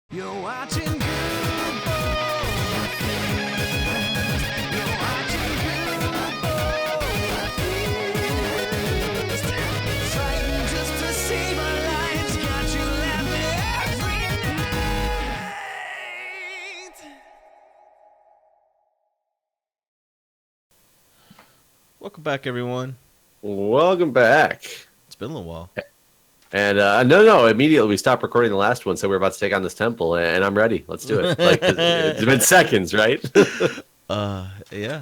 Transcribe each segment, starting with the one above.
You're watching Guude. You're watching Guude. Fighting just to save our lives. Got you laughing every night. Welcome back, everyone. Welcome back. It's been a little while. And no, immediately we stopped recording the last one, so we're about to take on this temple, and I'm ready. Let's do it. Like it's been seconds, right? Yeah.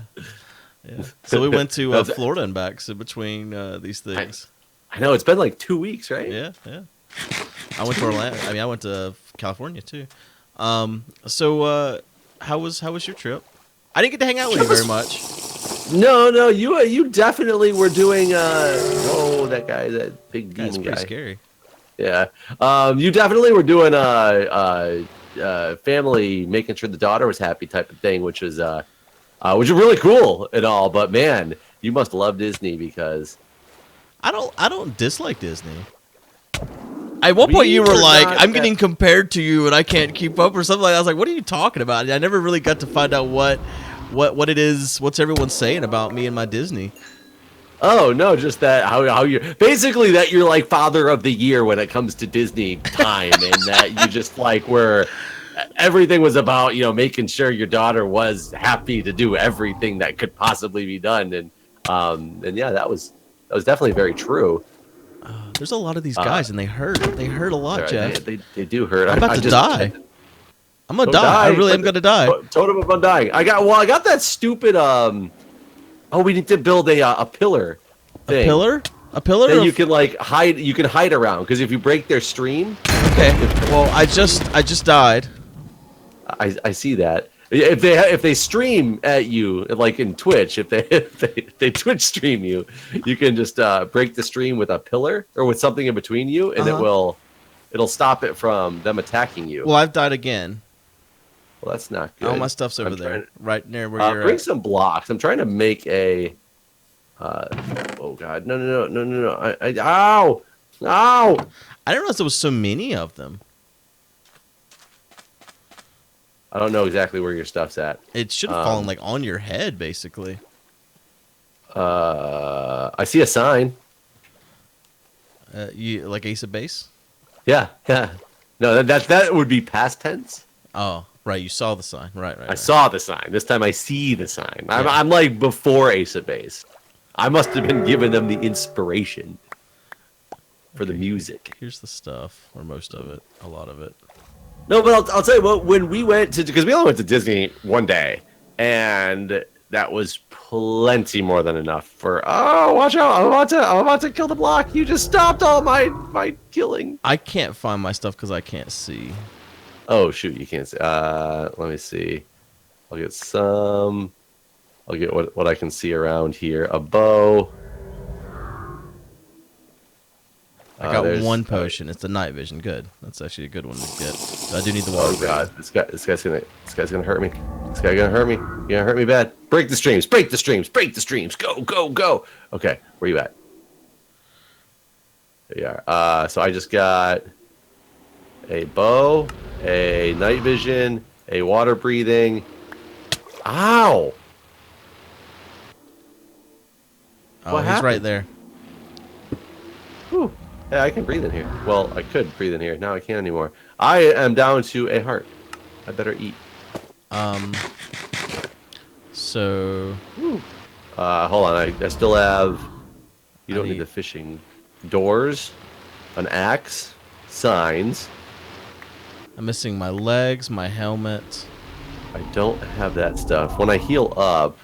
So we went to Florida and back. So between these things, I know it's been like 2 weeks, right? yeah. I went to Orlando. I went to California too. So how was your trip? I didn't get to hang out with you very much. No, you definitely were doing. That guy, that big demon That's pretty guy. scary. Yeah. You definitely were doing family, making sure the daughter was happy type of thing, which is really cool and all. But man, you must love Disney because I don't dislike Disney. At one point, you were like, "I'm getting compared to you, and I can't keep up," or something like that. I was like, "What are you talking about?" I never really got to find out what it is. What's everyone saying about me and my Disney? Oh no, just that how you're basically that you're like father of the year when it comes to Disney time, and that you just like were everything was about making sure your daughter was happy to do everything that could possibly be done, and yeah, that was definitely very true. There's a lot of these guys, and they hurt. They hurt a lot, Jeff. They do hurt. I'm about to die. I'm gonna die. I really am gonna die. Totem of undying. I got that stupid we need to build a pillar thing. A pillar? A pillar? That you can like hide. You can hide around because if you break their stream. Okay. Well, I just died. I see that. If they stream at you like in Twitch, if they Twitch stream you, you can just break the stream with a pillar or with something in between you, and it'll stop it from them attacking you. Well, I've died again. Well, that's not good. All my stuff's over there, right near where you're bring at. some blocks. I'm trying to make a. Oh God! No! Ow! I didn't realize there was so many of them. I don't know exactly where your stuff's at. It should have fallen like on your head, basically. I see a sign. You like Ace of Base? Yeah. No, that would be past tense. Oh, right. You saw the sign. Right. I saw the sign. This time I see the sign. I'm like before Ace of Base. I must have been giving them the inspiration for the music. Here's the stuff, or most of it, a lot of it. No, but I'll tell you what. When we went to, because we only went to Disney one day, and that was plenty more than enough for. Oh, watch out! I'm about to kill the block. You just stopped all my killing. I can't find my stuff because I can't see. Oh shoot! You can't see. Let me see. I'll get some. I'll get what I can see around here. A bow. I got one potion. It's the night vision. Good. That's actually a good one to get. So I do need the water. Oh God! This guy's gonna hurt me. This guy's gonna hurt me. You're gonna hurt me bad. Break the streams. Break the streams. Break the streams. Go. Okay, where you at? There you are. So I just got a bow, a night vision, a water breathing. Ow! Oh, What he's happened? right there. Whew. Hey, I can breathe in here. Well, I could breathe in here. Now I can't anymore. I am down to a heart. I better eat. So. Hold on. I still have. You don't need the fishing doors, an axe, signs. I'm missing my legs, my helmet. I don't have that stuff. When I heal up.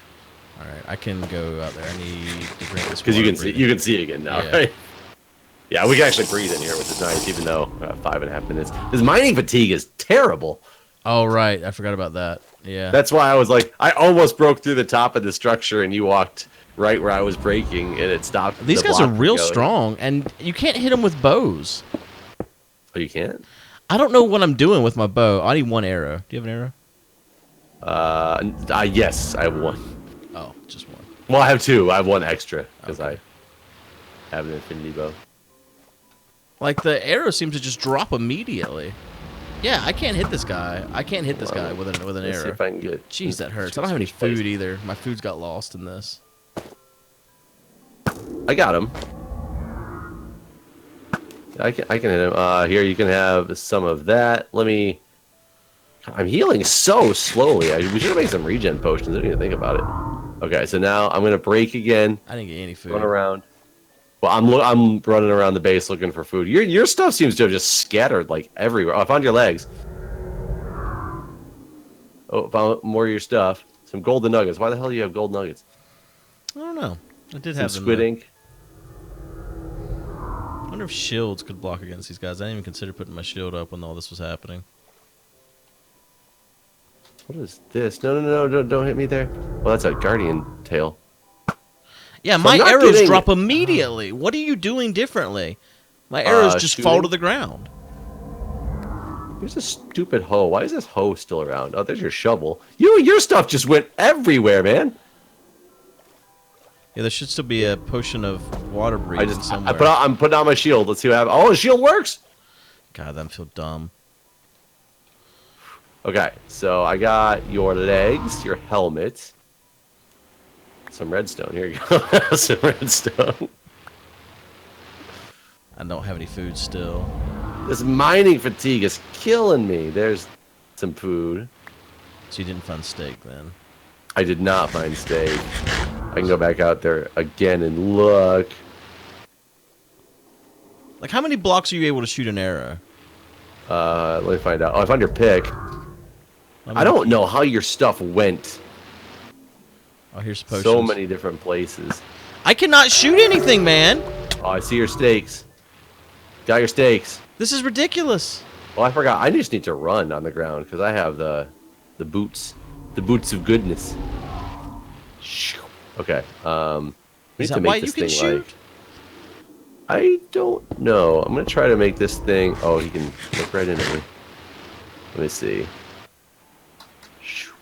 All right, I can go out there. I need to drink this. Because you can see again now, right? Yeah, we can actually breathe in here, which is nice, even though 5.5 minutes. This mining fatigue is terrible. Oh, right. I forgot about that. Yeah. That's why I was like, I almost broke through the top of the structure, and you walked right where I was breaking, and it stopped. These guys are real strong, and you can't hit them with bows. Oh, you can't? I don't know what I'm doing with my bow. I need one arrow. Do you have an arrow? Yes, I have one. Oh, just one. Well, I have two. I have one extra, because I have an infinity bow. Like, the arrow seems to just drop immediately. Yeah, I can't hit this guy. I can't hit this guy with an Let's see arrow. if I can get. Jeez, that hurts. I don't have any food either. My food's got lost in this. I got him. I can hit him. Here you can have some of that. Let me. I'm healing so slowly. We should make some regen potions. I didn't even think about it. Okay, so now I'm gonna break again. I didn't get any food. Run around. Well, I'm running around the base looking for food. Your stuff seems to have just scattered like everywhere. Oh, I found your legs. Oh, found more of your stuff. Some golden nuggets. Why the hell do you have gold nuggets? I don't know. I did Some have squid them. ink. I wonder if shields could block against these guys. I didn't even consider putting my shield up when all this was happening. What is this? No, don't hit me there. Well, that's a guardian tail. Yeah, So my I'm not arrows getting- drop immediately. What are you doing differently? My arrows just fall shooting. to the ground. Here's a stupid hoe. Why is this hoe still around? Oh, there's your shovel. Your stuff just went everywhere, man. Yeah, there should still be a potion of water breathing somewhere. I'm putting on my shield. Let's see what happens. Oh, the shield works. God, I feel dumb. Okay, so I got your legs, your helmet, some redstone. Here you go. Some redstone. I don't have any food still. This mining fatigue is killing me. There's some food. So you didn't find steak then? I did not find steak. I can go back out there again and look. Like, how many blocks are you able to shoot an arrow? Let me find out. Oh, I found your pick. I don't know how your stuff went Oh, here's potions. so many different places. I cannot shoot anything, man. Oh, I see your stakes. Got your stakes. This is ridiculous. Oh, I forgot. I just need to run on the ground because I have the boots. The boots of goodness. Shoo. Okay. We Is need to that make why you this can thing shoot? like. I don't know. I'm gonna try to make this thing. Oh, you can look right into me. Let me see. Shoo.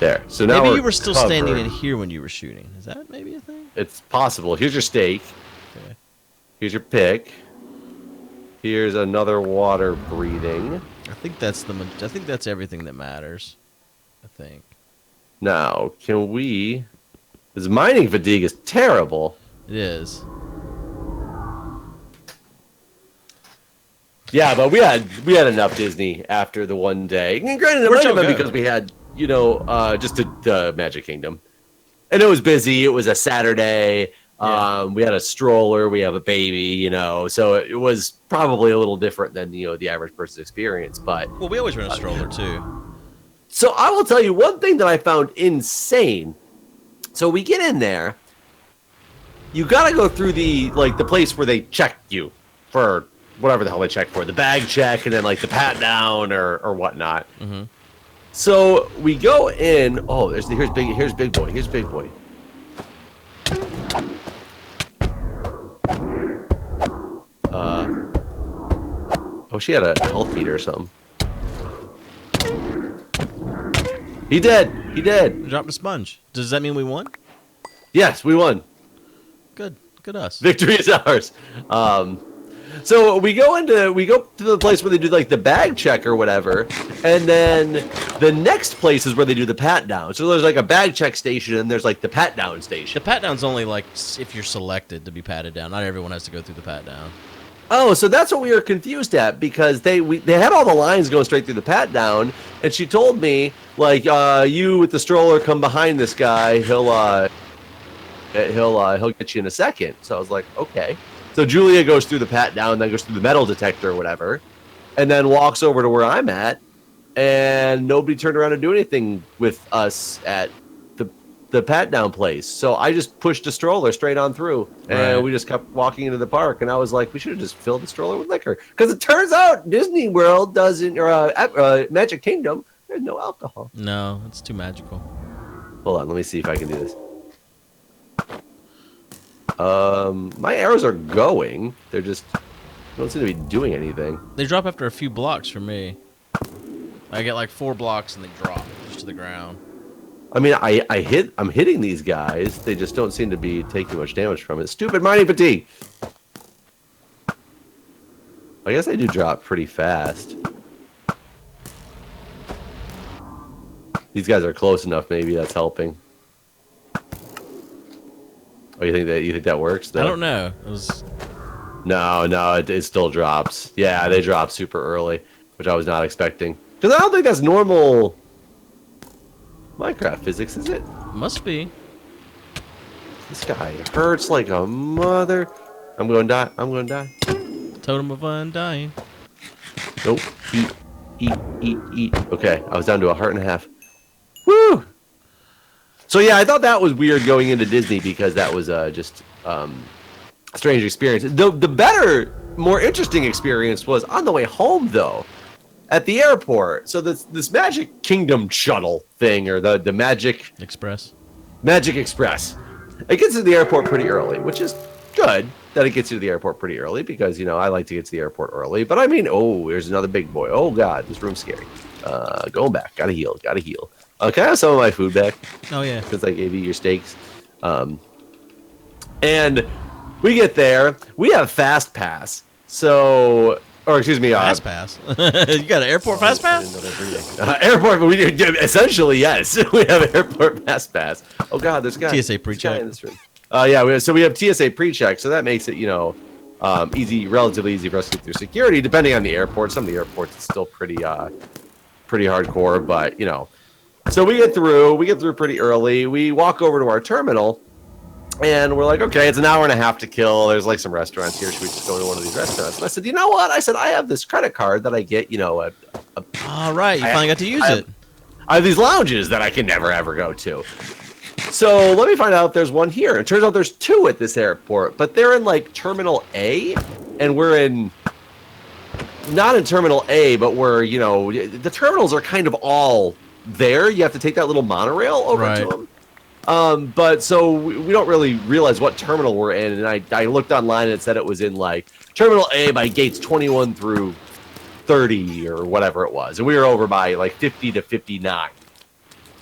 There. So now Maybe we're you were still standing covered. in here when you were shooting. Is that maybe a thing? It's possible. Here's your steak. Okay. Here's your pick. Here's another water breathing. I think that's everything that matters. I think. Now, can we? This mining fatigue is terrible. It is. Yeah, but we had enough Disney after the one day. And granted, it Where'd might have y'all been go? because we had, just the Magic Kingdom, and it was busy. It was a Saturday. Yeah. We had a stroller. We have a baby. So it was probably a little different than the average person's experience. But Well, we always run a stroller too. so I will tell you one thing that I found insane. So we get in there. You gotta go through the place where they check you for whatever the hell they check for, the bag check, and then like the pat down or whatnot. Mm-hmm. So we go in. Oh, here's big boy. Here's big boy. Oh, she had a health meter or something. He did. Dropped a sponge. Does that mean we won? Yes, we won. Good us. Victory is ours. So we go to the place where they do like the bag check or whatever, and then the next place is where they do the pat down. So there's like a bag check station, and there's like the pat down The station. pat down's only like if you're selected to be patted down. Not everyone has to go through the pat down. Oh, so that's what we were confused at because they had all the lines going straight through the pat down, and she told me like you with the stroller come behind this guy, he'll get you in a second. So I was like, okay. So Julia goes through the pat down, then goes through the metal detector or whatever, and then walks over to where I'm at, and nobody turned around to do anything with us at the pat down place. So I just pushed a stroller straight on through, and Right. we just kept walking into the park. And I was like, we should have just filled the stroller with liquor, because it turns out Disney World doesn't, or Magic Kingdom, there's no alcohol. No, it's too magical. Hold on, let me see if I can do this. My arrows are going. They're just don't seem to be doing anything. They drop after a few blocks for me. I get like 4 blocks and they drop just to the ground. I mean, I'm hitting these guys. They just don't seem to be taking much damage from it. Stupid mining fatigue. I guess they do drop pretty fast. These guys are close enough. Maybe that's helping. Oh, you think that works? Though? I don't know. It was... No, it still drops. Yeah, they drop super early, which I was not expecting. Because I don't think that's normal Minecraft physics, is it? Must be. This guy hurts like a mother. I'm going to die. I'm going to die. Totem of undying. Nope. Eat. Okay, I was down to a heart and a half. Woo! So yeah, I thought that was weird going into Disney because that was just a strange experience. The better, more interesting experience was on the way home though, at the airport. So this Magic Kingdom shuttle thing, or the Magic Express. It gets to the airport pretty early, which is good that it gets you to the airport pretty early because, you know, I like to get to the airport early. But I mean, oh, there's another big boy. Oh, God, this room's scary. Going back. Gotta heal. Can I have some of my food back? Oh, yeah. Since I gave you your steaks. And we get there. We have Fast Pass. So... Or excuse me, Fast pass. You got an airport fast pass? Airport, essentially, yes. We have airport fast pass. Oh God, there's a guy. TSA pre-check in this room. Yeah. So we have TSA pre-check, so that makes it, you know, relatively easy for us to get through security. Depending on the airport, some of the airports it's still pretty hardcore, but you know. So we get through pretty early. We walk over to our terminal. And we're like, okay, it's an hour and a half to kill. There's like some restaurants here. Should we just go to one of these restaurants? And I said, you know what? I have this credit card that I get, you know. All right, you finally got to use it. I have these lounges that I can never, ever go to. So let me find out if there's one here. It turns out there's two at this airport, but they're in like Terminal A, and we're not in Terminal A, but we're, you know, the terminals are kind of all there. You have to take that little monorail over to them. But so we don't really realize what terminal we're in, and I looked online and it said it was in like Terminal A by gates 21 through 30 or whatever it was, and we were over by like 50 to 59.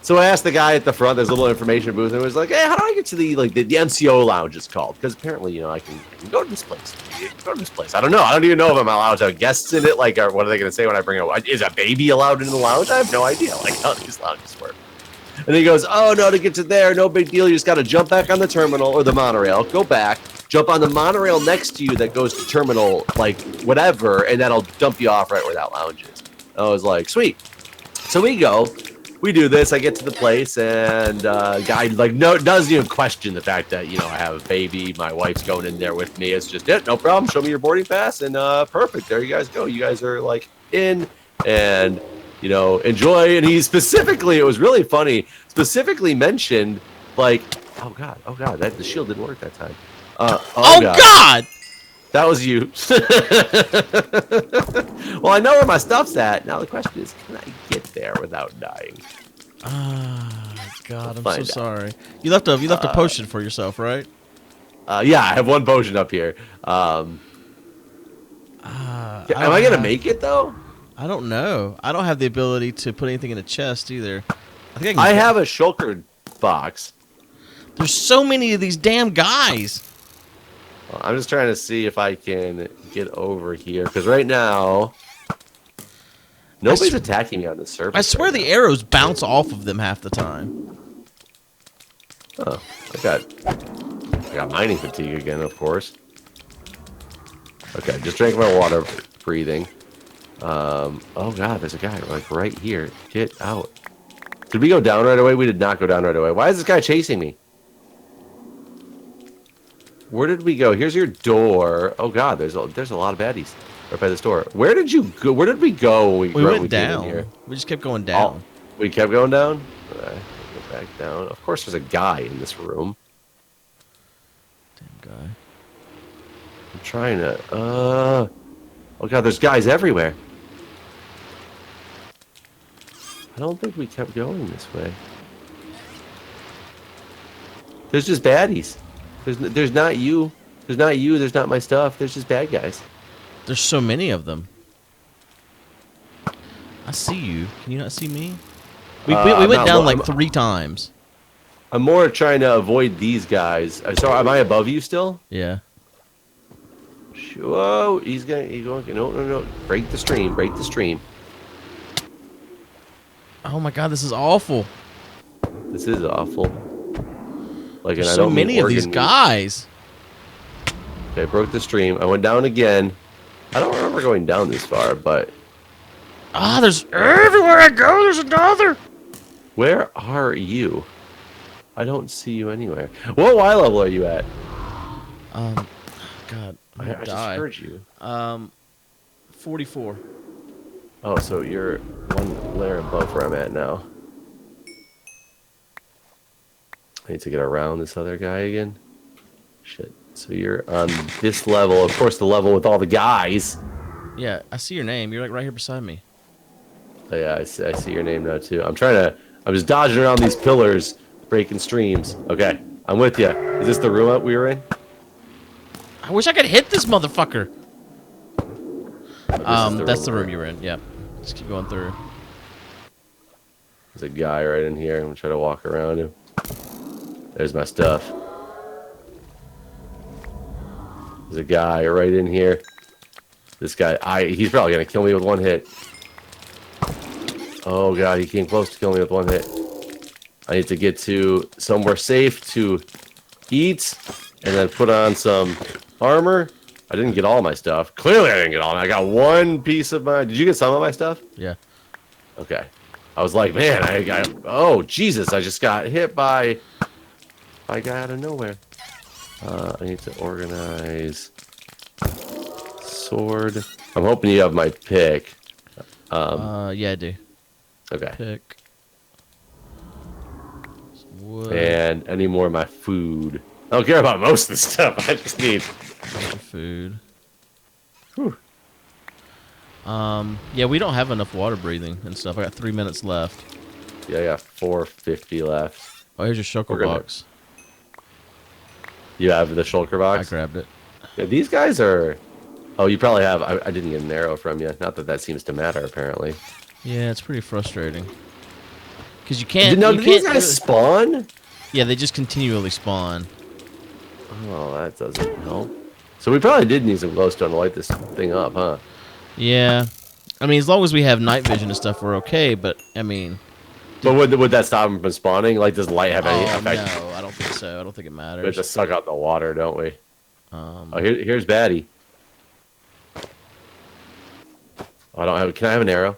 So I asked the guy at the front. There's a little information booth, and it was like, "Hey, how do I get to the NCO lounge?" It's called, because apparently, you know, I can go to this place. I don't know. I don't even know if I'm allowed to have guests in it. Like, what are they going to say when I bring it? Is a baby allowed in the lounge? I have no idea. Like how these lounges work. And he goes, oh, no, to get to there, no big deal. You just got to jump back on the terminal or the monorail, go back, jump on the monorail next to you that goes to terminal, like, whatever, and that'll dump you off right where that lounge is. I was like, sweet. So we go. We do this. I get to the place, and guy, like, doesn't even question the fact that, you know, I have a baby. My wife's going in there with me. It's just, no problem. Show me your boarding pass, and perfect. There you guys go. You guys are, like, in, and... you know, enjoy. And he specifically, it was really funny, specifically mentioned, like, oh God, the shield didn't work that time. Oh God! That was you. Well, I know where my stuff's at. Now the question is, can I get there without dying? God, I'm so sorry. You left a potion for yourself, right? Yeah, I have one potion up here. Am I gonna make it though? I don't know. I don't have the ability to put anything in a chest either. I have a shulker box. There's so many of these damn guys. Well, I'm just trying to see if I can get over here, because right now nobody's attacking me on the surface. I swear the arrows bounce off of them half the time. Oh, I got mining fatigue again, of course. Okay, just drank my water, breathing. Oh God, there's a guy like right here. Get out. Did we go down right away? We did not go down right away. Why is this guy chasing me? Where did we go? Here's your door. Oh God, there's a lot of baddies right by this door. Where did you go? Where did we go when we went down? Here? We just kept going down. We kept going down? Alright, go back down. Of course there's a guy in this room. Damn guy. I'm trying to oh God, there's guys everywhere. I don't think we kept going this way. There's just baddies. There's not you. There's not you. There's not my stuff. There's just bad guys. There's so many of them. I see you. Can you not see me? We went down like 3 times. I'm more trying to avoid these guys. So am I above you still? Yeah. Whoa, he's going. No. Break the stream. Break the stream. Oh my god, this is awful. This is awful. Like, There's and I so don't mean many of these organ meat. guys. Okay, I broke the stream. I went down again. I don't remember going down this far, but Ah, there's everywhere I go. There's another. where are you? I don't see you anywhere. What Y level are you at? God, I'm I gonna just die. heard you. 44. Oh, so you're one layer above where I'm at now. I need to get around this other guy again. Shit. So you're on this level. Of course, the level with all the guys. Yeah, I see your name. You're like right here beside me. Oh, yeah, I see your name now, too. I'm just dodging around these pillars, breaking streams. Okay, I'm with you. Is this the room we were in? I wish I could hit this motherfucker. This is That's the room you were in. Yeah. Just keep going through. There's a guy right in here. I'm going to try to walk around him. There's my stuff. There's a guy right in here. This guy, he's probably going to kill me with one hit. Oh, God, he came close to killing me with one hit. I need to get to somewhere safe to eat and then put on some armor. I didn't get all my stuff. Clearly, I didn't get all. I got one piece of my... Did you get some of my stuff? Yeah. Okay. I was like, man, I got... Oh, Jesus, I just got hit by a guy out of nowhere. I need to organize... Sword. I'm hoping you have my pick. Yeah, I do. Okay. Pick. Some wood. And any more of my food. I don't care about most of the stuff. I just need... Some food. Whew. Yeah, we don't have enough water breathing and stuff. I got 3 minutes left. Yeah, I got 450 left. Oh, here's your shulker box. You have the shulker I box? grabbed it. Yeah, these guys are... Oh, you probably have... I didn't get an arrow from you. Not that that seems to matter, apparently. Yeah, it's pretty frustrating. Because you can't... No, you did these can't guys spawn? Yeah, they just continually spawn. Oh, that doesn't help. So we probably did need some glowstone to light this thing up, huh? Yeah. I mean, as long as we have night vision and stuff, we're okay, but, I mean... But would that stop them from spawning? Like, does light have any effect? No, I don't think so. I don't think it matters. We have to suck out the water, don't we? Um, Oh, here's Batty. I don't have... Can I have an arrow?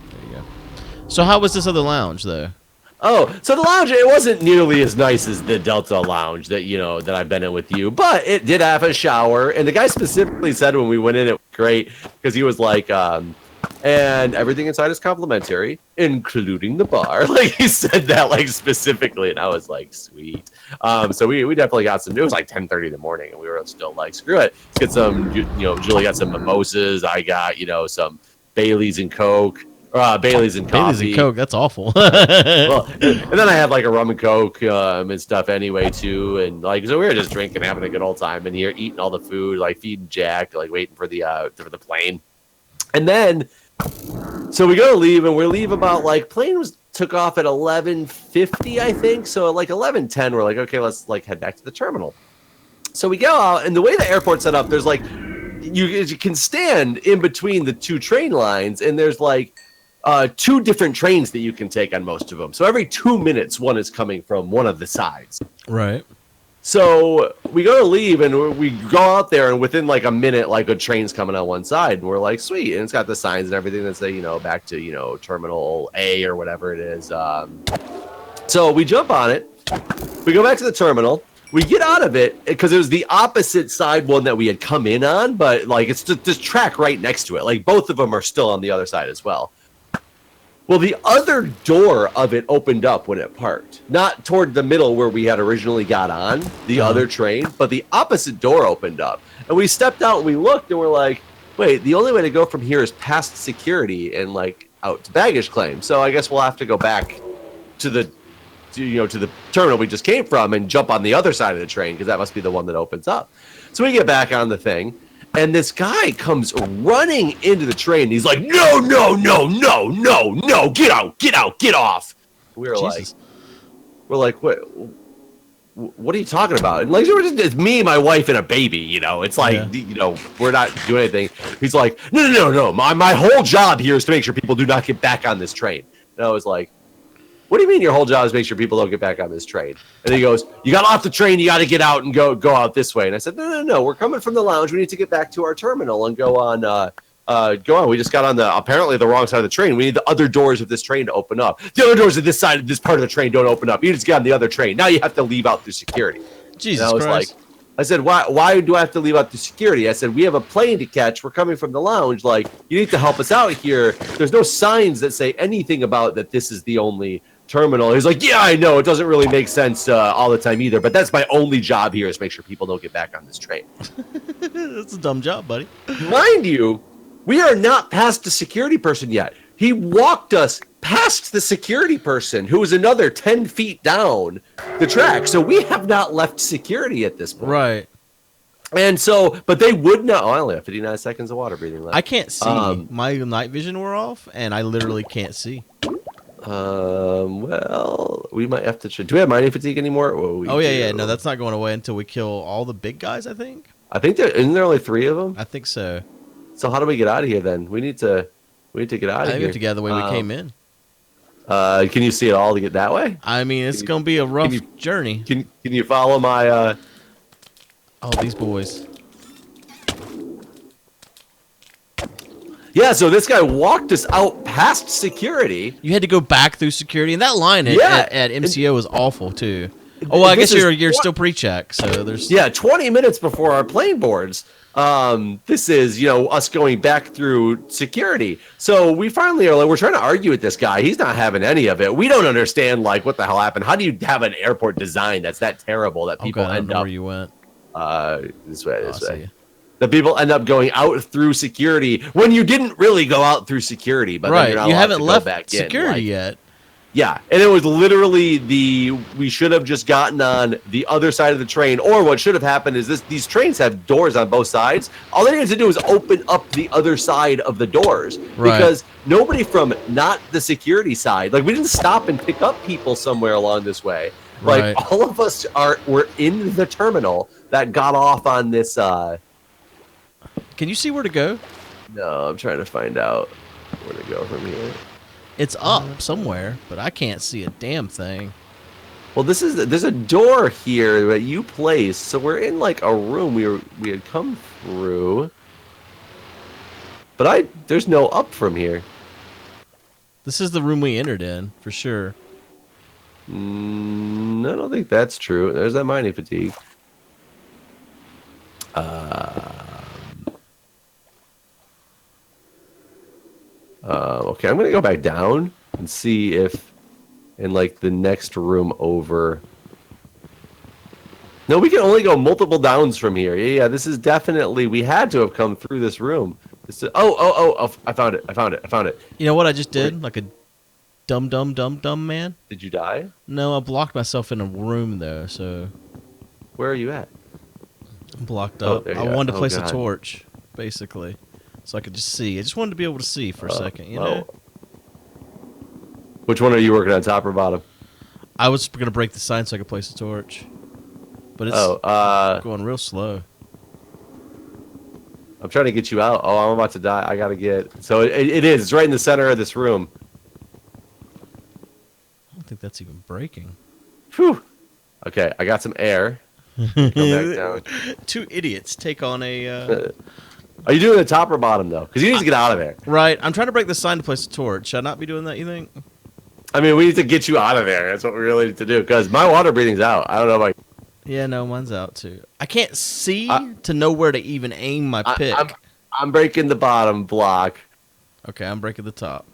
there you go. So how was this other lounge, though? Oh, so the lounge, it wasn't nearly as nice as the Delta lounge that, that I've been in with you, but it did have a shower, and the guy specifically said when we went in, it was great, because he was like, and everything inside is complimentary, including the bar. Like, he said that, like, specifically, and I was like, sweet. So we definitely got some, it was like 10:30 in the morning, and we were still like, screw it, let's get some, Julie got some mimosas, I got, some Baileys and Coke. Baileys and coffee. Baileys and Coke, that's awful. Well, and then I had like a rum and Coke and stuff anyway too, and like so we were just drinking, having a good old time in here, eating all the food, like feeding Jack, like waiting for the plane, and then so we go to leave, and we leave about like plane took off at 11:50, I think, so at like 11:10 we're like, okay, let's like head back to the terminal. So we go out, and the way the airport's set up, there's like you can stand in between the two train lines, and there's like 2 different trains that you can take on most of them. So every 2 minutes, one is coming from one of the sides. Right. So we go to leave, and we go out there, and within like a minute, like a train's coming on one side, and we're like, sweet. And it's got the signs and everything that say, back to, Terminal A or whatever it is. So we jump on it. We go back to the terminal. We get out of it because it was the opposite side one that we had come in on, but like it's this track right next to it. Like both of them are still on the other side as well. Well, the other door of it opened up when it parked. Not toward the middle where we had originally got on the other train, but the opposite door opened up. And we stepped out and we looked and we're like, wait, the only way to go from here is past security and like out to baggage claim. So I guess we'll have to go back to the terminal we just came from and jump on the other side of the train because that must be the one that opens up. So we get back on the thing. And this guy comes running into the train. He's like, no, get out, get off. We're like, what? what are you talking about? And like, it's me, my wife, and a baby. You know, it's like, we're not doing anything. He's like, no. My whole job here is to make sure people do not get back on this train. And I was like, what do you mean your whole job is to make sure people don't get back on this train? And he goes, you got off the train, you got to get out and go out this way. And I said, no, we're coming from the lounge. We need to get back to our terminal and go on. Go on. We just got on apparently the wrong side of the train. We need the other doors of this train to open up. The other doors of this side of this part of the train don't open up. You just get on the other train. Now you have to leave out through security. Jesus Christ. I said, why do I have to leave out through security? I said, we have a plane to catch. We're coming from the lounge. Like, you need to help us out here. There's no signs that say anything about that this is the only terminal. He's like, yeah, I know. It doesn't really make sense all the time either. But that's my only job here is make sure people don't get back on this train. That's a dumb job, buddy. Mind you, we are not past the security person yet. He walked us past the security person, who was another 10 feet down the track. So we have not left security at this point. Right. And so, but they would know. Oh, I only have 59 seconds of water breathing left. I can't see. My night vision wore off, and I literally can't see. Well, we might have to. Do we have mining fatigue anymore? Well, yeah. No, that's not going away until we kill all the big guys, I think. Isn't there only 3 of them? I think so. So how do we get out of here then? We need to get out of here. I think we have to get the way we came in. Can you see it all to get that way? I mean, it's going to be a rough journey. Can you follow my... Oh, these boys. Yeah, so this guy walked us out past security. You had to go back through security, and that line at MCO was awful too. Oh, well, I guess you're still pre-check, so there's 20 minutes before our plane boards. This is us going back through security. So we finally are like, we're trying to argue with this guy. He's not having any of it. We don't understand like what the hell happened. How do you have an airport design that's that terrible that people I don't end know up? Where you went? This way. The people end up going out through security when you didn't really go out through security, but right, then you're not you allowed haven't to left go back security in. yet. Yeah, and it was literally we should have just gotten on the other side of the train, or what should have happened is these trains have doors on both sides. All they needed to do was open up the other side of the doors, because nobody from not the security side, like we didn't stop and pick up people somewhere along this way. Like all of us were in the terminal that got off on this. Can you see where to go? No, I'm trying to find out where to go from here. It's up somewhere, but I can't see a damn thing. Well, there's a door here that you placed, so we're in like a room we had come through. But there's no up from here. This is the room we entered in, for sure. I don't think that's true. There's that mining fatigue. Okay, I'm gonna go back down and see if in like the next room over. No, we can only go multiple downs from here. Yeah, this is definitely, we had to have come through this room. This is, I found it. You know what I just did? Like a dumb man. Did you die? No, I blocked myself in a room though, so. Where are you at? I'm blocked up. I wanted to place a torch, basically. So I could just see. I just wanted to be able to see for a second, you know? Which one are you working on, top or bottom? I was going to break the sign so I could place a torch. But it's going real slow. I'm trying to get you out. Oh, I'm about to die. I got to get... So it is. It's right in the center of this room. I don't think that's even breaking. Whew. Okay, I got some air. Come back down. 2 idiots take on a... Are you doing the top or bottom, though? Because you need to get out of there. Right. I'm trying to break the sign to place a torch. Should I not be doing that, you think? I mean, we need to get you out of there. That's what we really need to do. Because my water breathing's out. I don't know about you. Yeah, no, mine's out, too. I can't see to know where to even aim my pick. I'm breaking the bottom block. Okay, I'm breaking the top.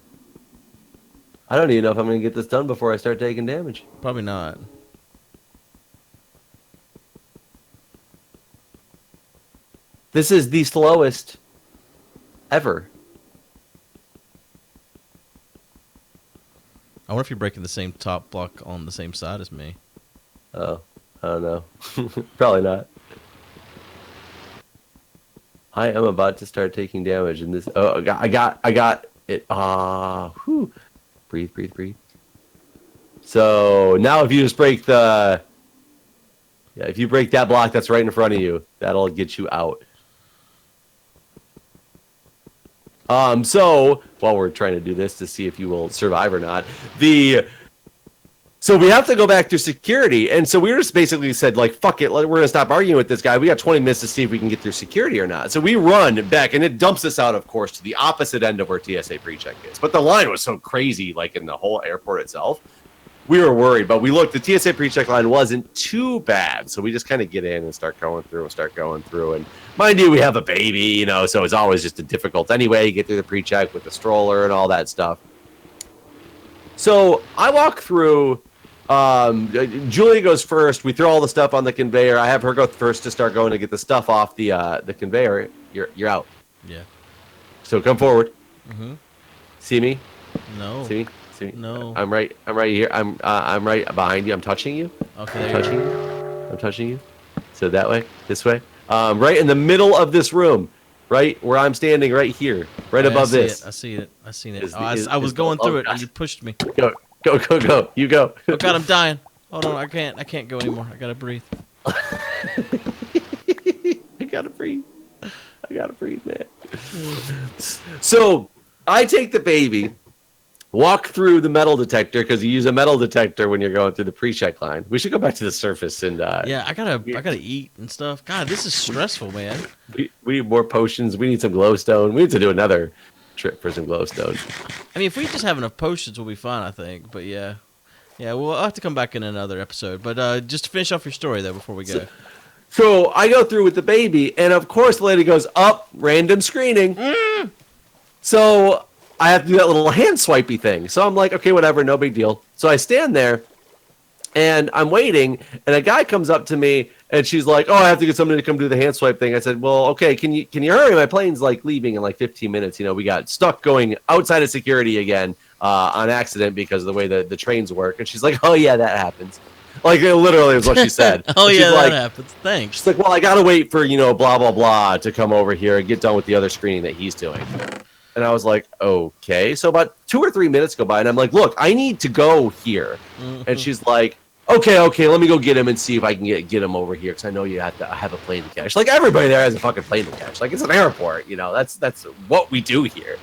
I don't even know if I'm going to get this done before I start taking damage. Probably not. This is the slowest ever. I wonder if you're breaking the same top block on the same side as me. Oh, I don't know. Probably not. I am about to start taking damage in this. Oh, I got it. Whew. Breathe. So now if you just break the Yeah, if you break that block that's right in front of you, that'll get you out. So while we're trying to do this to see if you will survive or not, so we have to go back to security, and so we just basically said, like, fuck it, we're gonna stop arguing with this guy. We got 20 minutes to see if we can get through security or not. So we run back, and it dumps us out, of course, to the opposite end of where TSA pre-check is. But the line was so crazy, like in the whole airport itself, we were worried. But we looked, the TSA pre-check line wasn't too bad, so we just kind of get in and start going through. And mind you, we have a baby, you know, so it's always just a difficult anyway. You get through the pre-check with the stroller and all that stuff. So I walk through. Julia goes first. We throw all the stuff on the conveyor. I have her go first to start going to get the stuff off the conveyor. You're out. Yeah. So come forward. Mm-hmm. See me? No. See me? No. I'm right here. I'm right behind you. I'm touching you. Okay. I'm touching you. So that way, this way. Right in the middle of this room. Right where I'm standing, right here, right above this. I see it. I seen it. I was going through it, and you pushed me. Go. You go. Oh God, I'm dying. Hold on, I can't go anymore. I gotta breathe. I gotta breathe, man. So I take the baby, walk through the metal detector, because you use a metal detector when you're going through the pre-check line. We should go back to the surface and yeah, I gotta eat and stuff. God, this is stressful, man. We need more potions. We need some glowstone. We need to do another trip for some glowstone. I mean, if we just have enough potions, we'll be fine, I think. But yeah, we'll have to come back in another episode. But just to finish off your story though, before we go. So I go through with the baby, and of course the lady goes, up, random screening. So I have to do that little hand swipey thing. So I'm like, okay, whatever, no big deal. So I stand there, and I'm waiting, and a guy comes up to me, and she's like, oh, I have to get somebody to come do the hand swipe thing. I said, well, okay, can you hurry? My plane's like leaving in like 15 minutes. You know, we got stuck going outside of security again on accident because of the way the trains work. And she's like, oh, yeah, that happens. Like, it literally is what she said. Oh, yeah, that happens. Thanks. She's like, well, I got to wait for, you know, blah, blah, blah to come over here and get done with the other screening that he's doing. And I was like, okay. So about 2 or 3 minutes go by, and I'm like, look, I need to go here. And she's like, okay, let me go get him and see if I can get him over here, because I know you have to have a plane to catch. Like, everybody there has a fucking plane to catch. Like, it's an airport, you know. That's what we do here.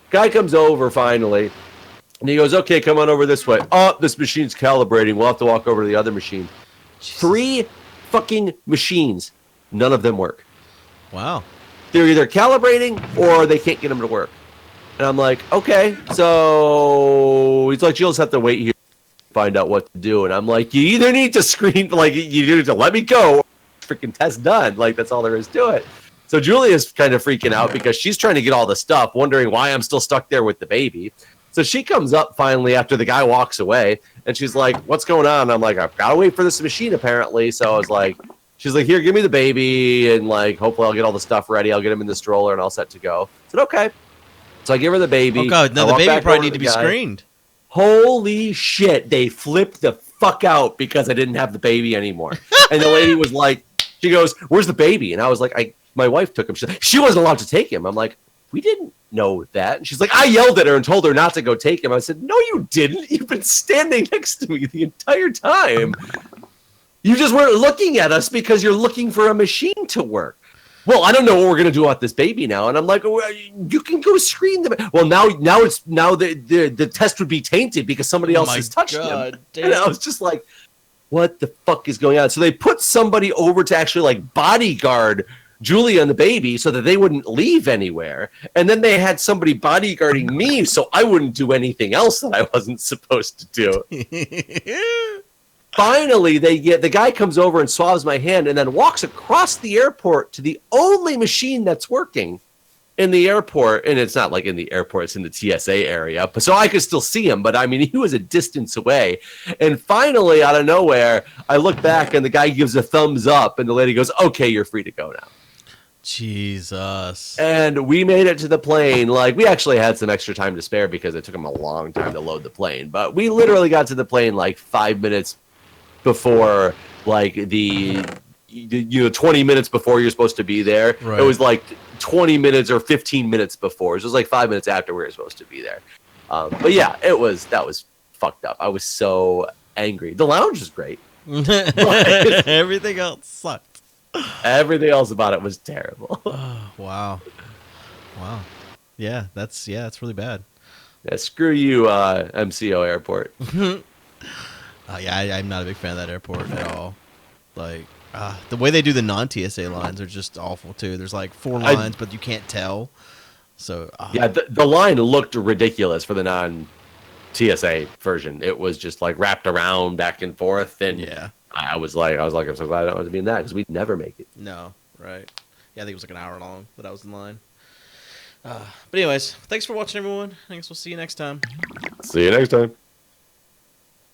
Guy comes over finally, and he goes, okay, come on over this way. Oh, this machine's calibrating. We'll have to walk over to the other machine. Jesus. 3 fucking machines. None of them work. Wow. They're either calibrating or they can't get them to work. And I'm like, okay. So he's like, you'll just have to wait here to find out what to do. And I'm like, you either need to screen, like, you need to let me go, or freaking test done. Like, that's all there is to it. So Julia's kind of freaking out because she's trying to get all the stuff, wondering why I'm still stuck there with the baby. So she comes up finally after the guy walks away, and she's like, what's going on? And I'm like, I've got to wait for this machine, apparently. So I was like, she's like, here, give me the baby, and like, hopefully I'll get all the stuff ready. I'll get him in the stroller, and all set to go. I said, okay. So I give her the baby. Oh, God. No, the baby probably need to be screened. Holy shit. They flipped the fuck out because I didn't have the baby anymore. And the lady was like, she goes, where's the baby? And I was like, my wife took him. She wasn't allowed to take him. I'm like, we didn't know that. And she's like, I yelled at her and told her not to go take him. I said, no, you didn't. You've been standing next to me the entire time. You just weren't looking at us because you're looking for a machine to work. Well, I don't know what we're gonna do about this baby now. And I'm like, well, you can go screen them. Well, now the test would be tainted because somebody else has touched him. Damn. And I was just like, what the fuck is going on? So they put somebody over to actually like bodyguard Julia and the baby so that they wouldn't leave anywhere. And then they had somebody bodyguarding me so I wouldn't do anything else that I wasn't supposed to do. Finally, the guy comes over and swabs my hand and then walks across the airport to the only machine that's working in the airport. And it's not like in the airport, it's in the TSA area. So I could still see him, but I mean, he was a distance away. And finally, out of nowhere, I look back and the guy gives a thumbs up and the lady goes, okay, you're free to go now. Jesus. And we made it to the plane. Like, we actually had some extra time to spare because it took him a long time to load the plane. But we literally got to the plane like 5 minutes before, like, the 20 minutes before you're supposed to be there. Right. It was like 20 minutes or 15 minutes before. It was like 5 minutes after we were supposed to be there. But yeah, that was fucked up. I was so angry. The lounge was great. Everything else sucked. Everything else about it was terrible. Wow. Yeah, that's really bad. Yeah, screw you, MCO Airport. I'm not a big fan of that airport at all. Like, the way they do the non-TSA lines are just awful too. There's like 4 lines, but you can't tell. So yeah, the line looked ridiculous for the non-TSA version. It was just like wrapped around back and forth, and yeah, I was like, I'm so glad I don't have to be in that because we'd never make it. no, right? Yeah, I think it was like an hour long that I was in line. But anyways, thanks for watching, everyone. I guess we'll see you next time. See you next time.